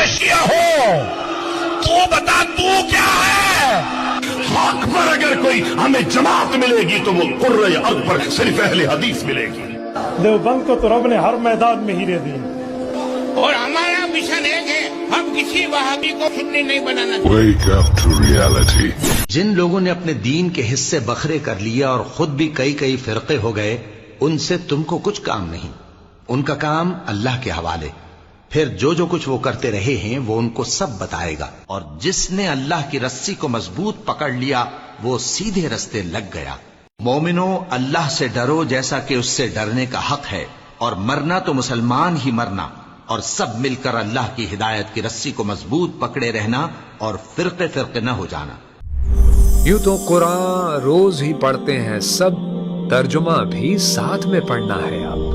शिया हो, तू बता तू क्या है? हक पर अगर कोई हमें जमात मिलेगी तो वो कुर्रे अकबर सिर्फ अहले हदीस मिलेगी। देवबंद को तो रब ने हर मैदान में हीरे दिए, और हमारा मिशन एक है, हम किसी वहाबी को सुन्नी नहीं बनाना। Wake up to reality. जिन लोगों ने अपने दीन के हिस्से बखरे कर लिया और खुद भी कई कई फिरके हो गए, उनसे तुमको कुछ काम नहीं, उनका काम अल्लाह के हवाले। फिर जो जो कुछ वो करते रहे हैं वो उनको सब बताएगा। और जिसने अल्लाह की रस्सी को मजबूत पकड़ लिया वो सीधे रास्ते लग गया। मोमिनो, अल्लाह से डरो जैसा कि उससे डरने का हक है, और मरना तो मुसलमान ही मरना, और सब मिलकर अल्लाह की हिदायत की रस्सी को मजबूत पकड़े रहना और फिरके फिरके न हो जाना। यूं तो कुरान रोज ही पढ़ते हैं सब, तर्जुमा भी साथ में पढ़ना है अब।